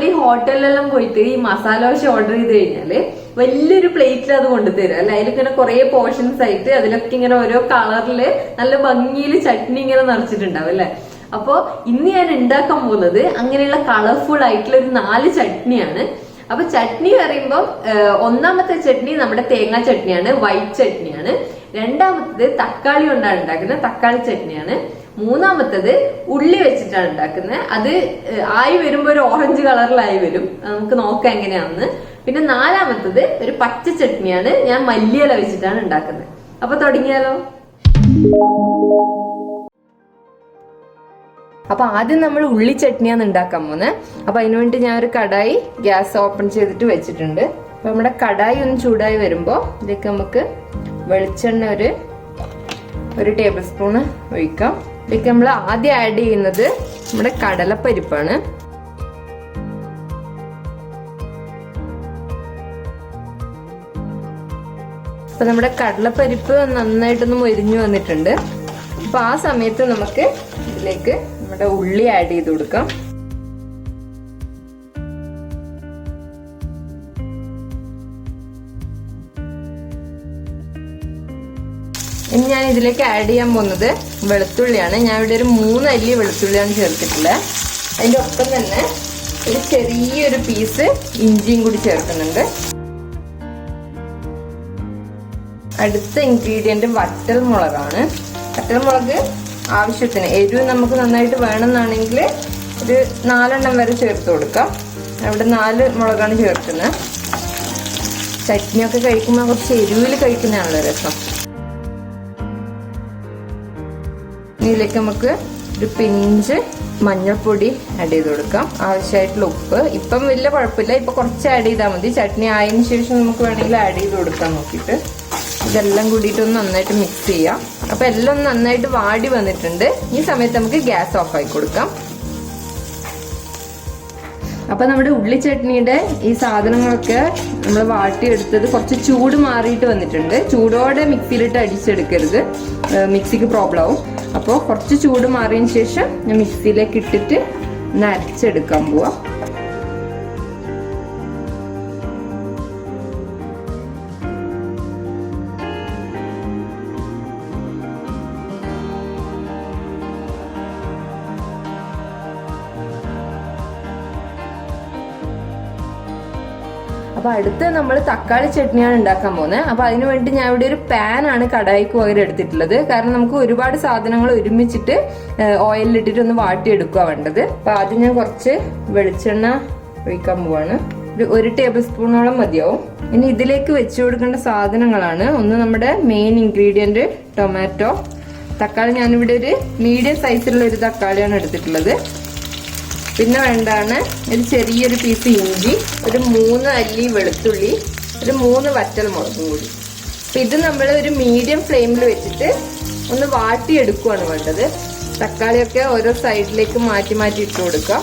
നമ്മൾ ഈ ഹോട്ടലിലെല്ലാം പോയിട്ട് ഈ മസാല ദോശ ഓർഡർ ചെയ്ത് കഴിഞ്ഞാല് വലിയൊരു പ്ലേറ്റിൽ അത് കൊണ്ടുതരും അല്ലെ. അതിലിങ്ങനെ കുറെ പോർഷൻസ് ആയിട്ട് അതിലൊക്കെ ഇങ്ങനെ ഓരോ കളറില് നല്ല ഭംഗിയിൽ ചട്നി ഇങ്ങനെ നിറച്ചിട്ടുണ്ടാവും അല്ലെ. അപ്പൊ ഇന്ന് ഞാൻ ഉണ്ടാക്കാൻ പോകുന്നത് അങ്ങനെയുള്ള കളർഫുൾ ആയിട്ടുള്ള ഒരു 4 ചട്നിയാണ്. അപ്പൊ ചട്നി പറയുമ്പോൾ ഒന്നാമത്തെ ചട്നി നമ്മുടെ തേങ്ങാ ചട്നിയാണ്, വൈറ്റ് ചട്നിയാണ്. രണ്ടാമത്തത് തക്കാളി കൊണ്ടാണ് ഉണ്ടാക്കുന്നത്, തക്കാളി ചട്നിയാണ്. മൂന്നാമത്തത് ഉള്ളി വെച്ചിട്ടാണ് ഉണ്ടാക്കുന്നത്. അത് ആയി വരുമ്പോ ഒരു ഓറഞ്ച് കളറിലായി വരും, നമുക്ക് നോക്കാം എങ്ങനെയാണെന്ന്. പിന്നെ നാലാമത്തത് ഒരു പച്ച ചട്നിയാണ്, ഞാൻ മല്ലിയില വെച്ചിട്ടാണ് ഉണ്ടാക്കുന്നത്. അപ്പൊ തുടങ്ങിയാലോ. അപ്പൊ ആദ്യം നമ്മൾ ഉള്ളി ചട്നിയാണ് ഉണ്ടാക്കാൻ പോകുന്നത്. അപ്പൊ അതിനുവേണ്ടി ഞാൻ ഒരു കടായി ഗ്യാസ് ഓപ്പൺ ചെയ്തിട്ട് വെച്ചിട്ടുണ്ട്. അപ്പൊ നമ്മുടെ കടായി ഒന്ന് ചൂടായി വരുമ്പോ ഇതിലേക്ക് നമുക്ക് വെളിച്ചെണ്ണ ഒരു ടേബിൾ സ്പൂണ് ഒഴിക്കാം. ഇതിലേക്ക് നമ്മൾ ആദ്യം ആഡ് ചെയ്യുന്നത് നമ്മുടെ കടലപ്പരിപ്പാണ്. അപ്പൊ നമ്മുടെ കടലപ്പരിപ്പ് നന്നായിട്ടൊന്ന് മൊരിഞ്ഞു വന്നിട്ടുണ്ട്. അപ്പൊ ആ സമയത്ത് നമുക്ക് ഇതിലേക്ക് നമ്മുടെ ഉള്ളി ആഡ് ചെയ്ത് കൊടുക്കാം. ഇനി ഞാൻ ഇതിലേക്ക് ആഡ് ചെയ്യാൻ പോകുന്നത് വെളുത്തുള്ളിയാണ്. ഞാൻ ഇവിടെ ഒരു 3 അല്ലി വെളുത്തുള്ളിയാണ് ചേർത്തിട്ടുള്ളത്. അതിന്റെ ഒപ്പം തന്നെ ഒരു ചെറിയൊരു പീസ് ഇഞ്ചിയും കൂടി ചേർക്കുന്നുണ്ട്. അടുത്ത ഇൻഗ്രീഡിയന്റ് വറ്റൽ മുളകാണ്. വറ്റൽ മുളക് ആവശ്യത്തിന് എരിവ് നമുക്ക് നന്നായിട്ട് വേണമെന്നാണെങ്കിൽ ഒരു 4 എണ്ണം വരെ ചേർത്ത് കൊടുക്കാം. അവിടെ 4 മുളകാണ് ചേർക്കുന്നത്. ചട്നിയൊക്കെ കഴിക്കുമ്പോൾ കുറച്ച് എരിവിൽ കഴിക്കുന്നതാണല്ലോ രസം. ഇതിലേക്ക് നമുക്ക് ഒരു പിഞ്ച് മഞ്ഞൾപ്പൊടി ആഡ് ചെയ്ത് കൊടുക്കാം, ആവശ്യമായിട്ടുള്ള ഉപ്പ്. ഇപ്പം വലിയ കുഴപ്പമില്ല, ഇപ്പൊ കുറച്ച് ആഡ് ചെയ്താൽ മതി. ചട്നി ആയതിനു ശേഷം നമുക്ക് വേണമെങ്കിൽ ആഡ് ചെയ്ത് കൊടുക്കാൻ നോക്കിയിട്ട് ഇതെല്ലാം കൂടിയിട്ട് ഒന്ന് നന്നായിട്ട് മിക്സ് ചെയ്യാം. അപ്പൊ എല്ലാം ഒന്ന് നന്നായിട്ട് വാടി വന്നിട്ടുണ്ട്. ഈ സമയത്ത് നമുക്ക് ഗ്യാസ് ഓഫ് ആക്കി കൊടുക്കാം. അപ്പൊ നമ്മുടെ ഉള്ളി ചട്നിയുടെ ഈ സാധനങ്ങളൊക്കെ നമ്മൾ വാട്ടിയെടുത്തത് കുറച്ച് ചൂട് മാറിയിട്ട് വന്നിട്ടുണ്ട്. ചൂടോടെ മിക്സിയിലിട്ട് അടിച്ചെടുക്കരുത്, മിക്സിക്ക് പ്രോബ്ലം ആവും. അപ്പോൾ കുറച്ച് ചൂട് മാറിയതിന് ശേഷം ഞാൻ മിക്സിയിലേക്ക് ഇട്ടിട്ട് ഒന്ന് അരച്ചെടുക്കാൻ പോവാം. അപ്പൊ അടുത്ത് നമ്മൾ തക്കാളി ചട്നിയാണ് ഉണ്ടാക്കാൻ പോകുന്നത്. അപ്പൊ അതിനു വേണ്ടി ഞാൻ ഇവിടെ ഒരു പാനാണ് കടായിക്ക് പകരം എടുത്തിട്ടുള്ളത്. കാരണം നമുക്ക് ഒരുപാട് സാധനങ്ങൾ ഒരുമിച്ചിട്ട് ഓയിലിട്ടിട്ട് ഒന്ന് വാട്ടിയെടുക്കുക വേണ്ടത്. അപ്പൊ ആദ്യം ഞാൻ കുറച്ച് വെളിച്ചെണ്ണ ഒഴിക്കാൻ പോവാണ്. ഒരു ടേബിൾ സ്പൂണോളം മതിയാവും. ഇനി ഇതിലേക്ക് വെച്ച് കൊടുക്കേണ്ട സാധനങ്ങളാണ്. ഒന്ന് നമ്മുടെ മെയിൻ ഇൻഗ്രീഡിയന്റ് ടൊമാറ്റോ. തക്കാളി ഞാനിവിടെ ഒരു മീഡിയം സൈസിലുള്ള ഒരു തക്കാളിയാണ് എടുത്തിട്ടുള്ളത്. പിന്നെ വേണ്ടാണ് ഒരു ചെറിയൊരു പീസ് ഇഞ്ചി, ഒരു 3 അല്ലി വെളുത്തുള്ളി, ഒരു 3 വറ്റൽ മുളകും കൂടി. അപ്പൊ ഇത് നമ്മൾ ഒരു മീഡിയം ഫ്ലെയിമിൽ വെച്ചിട്ട് ഒന്ന് വാട്ടിയെടുക്കുകയാണ് വേണ്ടത്. തക്കാളിയൊക്കെ ഓരോ സൈഡിലേക്ക് മാറ്റി മാറ്റി ഇട്ട് കൊടുക്കാം.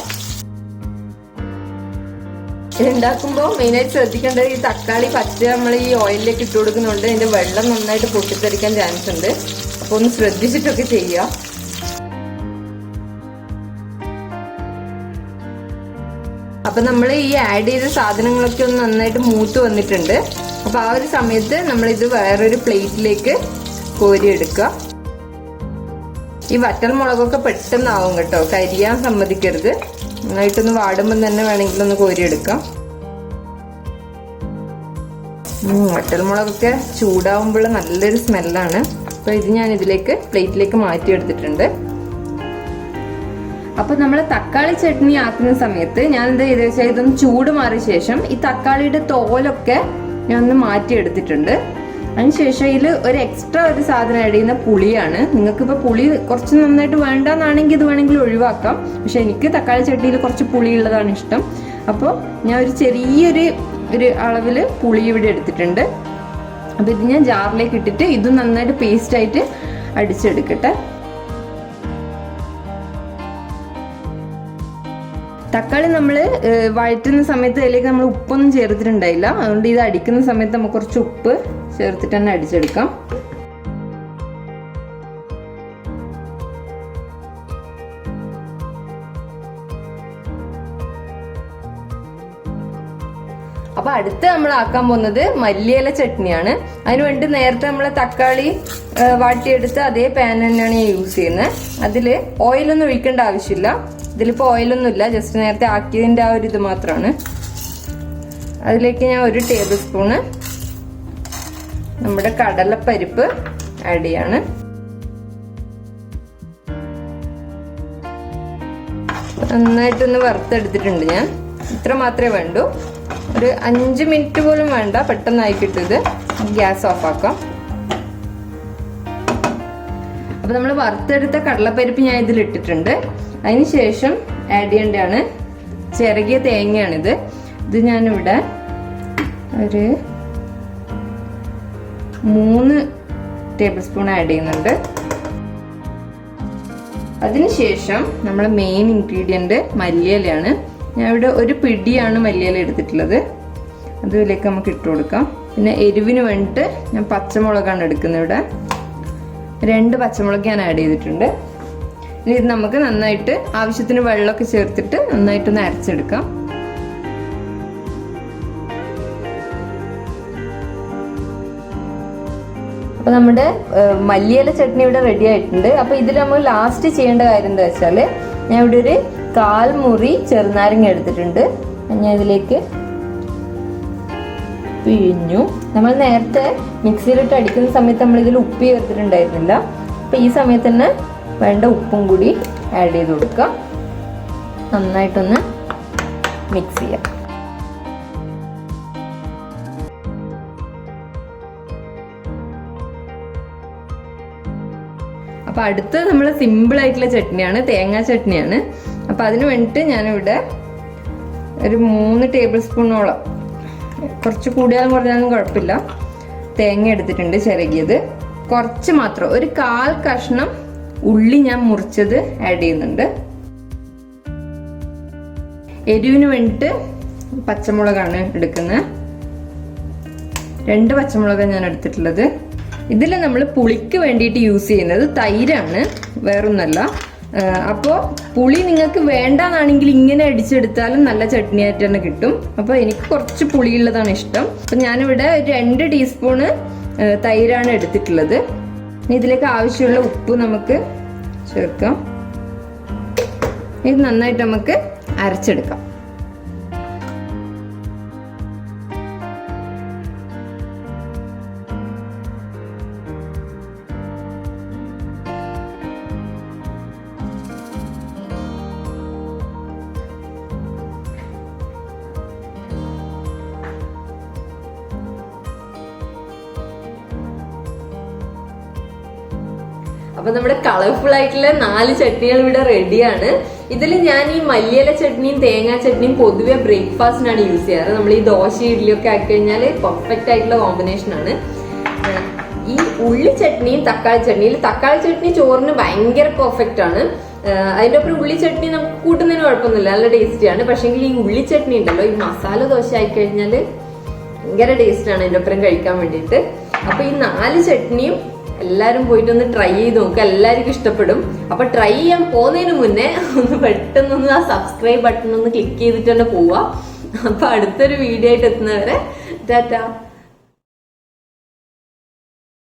ഇതുണ്ടാക്കുമ്പോൾ മെയിനായിട്ട് ശ്രദ്ധിക്കേണ്ടത് ഈ തക്കാളി പച്ച നമ്മൾ ഈ ഓയിലിലേക്ക് ഇട്ട് കൊടുക്കുന്നുണ്ട്. അതിന്റെ വെള്ളം നന്നായിട്ട് പൊട്ടിത്തെറിക്കാൻ ചാൻസ് ഉണ്ട്. അപ്പൊ ഒന്ന് ശ്രദ്ധിച്ചിട്ടൊക്കെ ചെയ്യാം. അപ്പൊ നമ്മൾ ഈ ആഡ് ചെയ്ത സാധനങ്ങളൊക്കെ ഒന്ന് നന്നായിട്ട് മൂത്ത് വന്നിട്ടുണ്ട്. അപ്പൊ ആ ഒരു സമയത്ത് നമ്മൾ ഇത് വേറൊരു പ്ലേറ്റിലേക്ക് കോരിയെടുക്കുക. ഈ വറ്റൽ മുളകൊക്കെ പെട്ടെന്നാവും കേട്ടോ, കരിയാൻ സമ്മതിക്കരുത്. നന്നായിട്ടൊന്ന് വാടുമ്പോൾ തന്നെ വേണമെങ്കിൽ ഒന്ന് കോരിയെടുക്കാം. വറ്റൽ മുളകൊക്കെ ചൂടാവുമ്പോൾ നല്ലൊരു സ്മെല്ലാണ്. അപ്പൊ ഇത് ഞാൻ ഇതിലേക്ക് പ്ലേറ്റിലേക്ക് മാറ്റിയെടുത്തിട്ടുണ്ട്. അപ്പൊ നമ്മൾ തക്കാളി ചട്നി ആക്കുന്ന സമയത്ത് ഞാൻ എന്താ ചെയ്തെന്ന് വെച്ചാൽ ഇതൊന്ന് ചൂട് മാറിയ ശേഷം ഈ തക്കാളിയുടെ തോലൊക്കെ ഞാൻ ഒന്ന് മാറ്റിയെടുത്തിട്ടുണ്ട്. അതിനുശേഷം ഇതിൽ ഒരു എക്സ്ട്രാ ഒരു സാധനം ആഡ് ചെയ്യുന്ന പുളിയാണ്. നിങ്ങൾക്കിപ്പോ പുളി കുറച്ച് നന്നായിട്ട് വേണ്ടെന്നാണെങ്കിൽ ഇത് വേണമെങ്കിൽ ഒഴിവാക്കാം. പക്ഷെ എനിക്ക് തക്കാളി ചട്നിയിൽ കുറച്ച് പുളി ഉള്ളതാണ് ഇഷ്ടം. അപ്പോൾ ഞാൻ ഒരു ചെറിയൊരു അളവിൽ പുളി ഇവിടെ എടുത്തിട്ടുണ്ട്. അപ്പൊ ഇത് ഞാൻ ജാറിലേക്ക് ഇട്ടിട്ട് ഇത് നന്നായിട്ട് പേസ്റ്റ് ആയിട്ട് അടിച്ചെടുക്കട്ടെ. തക്കാളി നമ്മൾ വഴറ്റുന്ന സമയത്ത് അതിലേക്ക് നമ്മൾ ഉപ്പൊന്നും ചേർത്തിട്ടുണ്ടായില്ല. അതുകൊണ്ട് ഇത് അടിക്കുന്ന സമയത്ത് നമുക്ക് കുറച്ച് ഉപ്പ് ചേർത്തിട്ട് തന്നെ അടിച്ചെടുക്കാം. അടുത്ത് നമ്മൾ ആക്കാൻ പോകുന്നത് മല്ലിയില ചട്നിയാണ്. അതിനുവേണ്ടി നേരത്തെ നമ്മൾ തക്കാളി വാട്ടിയെടുത്ത് അതേ പാൻ തന്നെയാണ് ഞാൻ യൂസ് ചെയ്യുന്നത്. അതിൽ ഓയിലൊന്നും ഒഴിക്കേണ്ട ആവശ്യമില്ല. ഇതിലിപ്പോൾ ഓയിലൊന്നും ഇല്ല, ജസ്റ്റ് നേരത്തെ ആക്കിയതിൻ്റെ ആ ഒരു ഇത് മാത്രമാണ്. അതിലേക്ക് ഞാൻ 1 ടേബിൾ സ്പൂണ് നമ്മുടെ കടലപ്പരിപ്പ് ആഡ് ചെയ്യാണ്. നന്നായിട്ടൊന്ന് വറുത്തെടുത്തിട്ടുണ്ട് ഞാൻ. ഇത്ര മാത്രമേ വേണ്ടൂ. ഒരു 5 മിനിറ്റ് പോലും വേണ്ട, പെട്ടെന്നായി കിട്ടും ഇത്. ഗ്യാസ് ഓഫ് ആക്കാം. അപ്പോൾ നമ്മൾ വറുത്തെടുത്ത കടലപ്പരിപ്പ് ഞാൻ ഇതിലിട്ടിട്ടുണ്ട്. അതിന് ശേഷം ആഡ് ചെയ്യേണ്ടതാണ് ചിരകിയ തേങ്ങയാണിത്. ഇത് ഞാനിവിടെ ഒരു 3 ടേബിൾ സ്പൂൺ ആഡ് ചെയ്യുന്നുണ്ട്. അതിനുശേഷം നമ്മുടെ മെയിൻ ഇൻഗ്രീഡിയൻറ്റ് മല്ലിയിലയാണ്. ഞാൻ ഇവിടെ ഒരു പിടിയാണ് മല്ലിയില എടുത്തിട്ടുള്ളത്. അതിലേക്ക് നമുക്ക് ഇട്ട് കൊടുക്കാം. പിന്നെ എരിവിന് വേണ്ടിയിട്ട് ഞാൻ പച്ചമുളകാണ് എടുക്കുന്നത്. ഇവിടെ 2 പച്ചമുളക് ഞാൻ ആഡ് ചെയ്തിട്ടുണ്ട്. ഇനി ഇത് നമുക്ക് നന്നായിട്ട് ആവശ്യത്തിന് വെള്ളമൊക്കെ ചേർത്തിട്ട് നന്നായിട്ടൊന്ന് അരച്ചെടുക്കാം. അപ്പോൾ നമ്മുടെ മല്ലിയില ചട്നി ഇവിടെ റെഡി ആയിട്ടുണ്ട്. അപ്പോൾ ഇതിൽ നമ്മൾ ലാസ്റ്റ് ചെയ്യേണ്ട കാര്യം എന്താ വെച്ചാൽ, ഞാൻ ഇവിടെ ഒരു 1/4 മുറി ചെറുനാരങ്ങ എടുത്തിട്ടുണ്ട്. ഞാൻ ഇതിലേക്ക് പിഴിഞ്ഞു. നമ്മൾ നേരത്തെ മിക്സിയിലിട്ട് അടിക്കുന്ന സമയത്ത് നമ്മൾ ഇതിൽ ഉപ്പ് ചേർത്തിട്ടുണ്ടായിരുന്നില്ല. അപ്പോൾ ഈ സമയത്ത് തന്നെ വേണ്ട ഉപ്പും കൂടി ആഡ് ചെയ്ത് കൊടുക്കാം. നന്നായിട്ടൊന്ന് മിക്സ് ചെയ്യാം. അപ്പോൾ അടുത്ത് നമ്മൾ സിമ്പിൾ ആയിട്ടുള്ള ചട്നിയാണ്, തേങ്ങാ ചട്നിയാണ്. അപ്പോൾ അതിന് വേണ്ടിയിട്ട് ഞാനിവിടെ ഒരു 3 ടേബിൾ സ്പൂണോളം, കുറച്ച് കൂടിയാലും കുറഞ്ഞാലും കുഴപ്പമില്ല, തേങ്ങ എടുത്തിട്ടുണ്ട് ചിരകിയത്. കുറച്ച് മാത്രം, ഒരു 1/4 കഷ്ണം ഉള്ളി ഞാൻ മുറിച്ചത് ആഡ് ചെയ്യുന്നുണ്ട്. എരിവിന് വേണ്ടിയിട്ട് പച്ചമുളകാണ് എടുക്കുന്നത്. 2 പച്ചമുളകാണ് ഞാൻ എടുത്തിട്ടുള്ളത്. ഇതിൽ നമ്മൾ പുളിക്ക് വേണ്ടിയിട്ട് യൂസ് ചെയ്യുന്നത് തൈരാണ്, വേറൊന്നല്ല. അപ്പോൾ പുളി നിങ്ങൾക്ക് വേണ്ടാന്നാണെങ്കിൽ ഇങ്ങനെ അടിച്ചെടുത്താലും നല്ല ചട്നി ആയിട്ട് തന്നെ കിട്ടും. അപ്പോൾ എനിക്ക് കുറച്ച് പുളിയുള്ളതാണ് ഇഷ്ടം. അപ്പം ഞാനിവിടെ 2 ടീസ്പൂണ് തൈരാണ് എടുത്തിട്ടുള്ളത്. ഇതിലേക്ക് ആവശ്യമുള്ള ഉപ്പ് നമുക്ക് ചേർക്കാം. ഇത് നന്നായിട്ട് നമുക്ക് അരച്ചെടുക്കാം. അപ്പൊ നമ്മുടെ കളർഫുൾ ആയിട്ടുള്ള 4 ചട്നികൾ ഇവിടെ റെഡിയാണ്. ഇതിൽ ഞാൻ ഈ മല്ലിയില ചട്നിയും തേങ്ങാ ചട്നിയും പൊതുവെ ബ്രേക്ക്ഫാസ്റ്റിനാണ് യൂസ് ചെയ്യാറ്. നമ്മൾ ഈ ദോശ ഇഡ്ഡലിയൊക്കെ ആക്കി കഴിഞ്ഞാൽ പെർഫെക്റ്റ് ആയിട്ടുള്ള കോമ്പിനേഷൻ ആണ്. ഈ ഉള്ളി ചട്നിയും തക്കാളി ചട്നി ചോറിന് ഭയങ്കര പെർഫെക്റ്റ് ആണ്. അതിൻ്റെ ഒപ്പം ഉള്ളി ചട്നി നമുക്ക് കൂട്ടുന്നതിന് കുഴപ്പമൊന്നുമില്ല, നല്ല ടേസ്റ്റിയാണ്. പക്ഷേങ്കിൽ ഈ ഉള്ളി ചട്നി ഉണ്ടല്ലോ, ഈ മസാല ദോശ ആയി കഴിഞ്ഞാൽ ഭയങ്കര ടേസ്റ്റാണ് അതിൻ്റെ ഒപ്പം കഴിക്കാൻ വേണ്ടിയിട്ട്. അപ്പൊ ഈ 4 ചട്നിയും എല്ലാവരും പോയിട്ടൊന്ന് ട്രൈ ചെയ്ത് നോക്കുക, എല്ലാവർക്കും ഇഷ്ടപ്പെടും. അപ്പൊ ട്രൈ ചെയ്യാൻ പോകുന്നതിന് മുന്നേ പെട്ടെന്നൊന്ന് ആ സബ്സ്ക്രൈബ് ബട്ടൺ ഒന്ന് ക്ലിക്ക് ചെയ്തിട്ട് തന്നെ പോവുക. അപ്പൊ അടുത്തൊരു വീഡിയോ ആയിട്ട് എത്തുന്നവരെ ടാറ്റാ.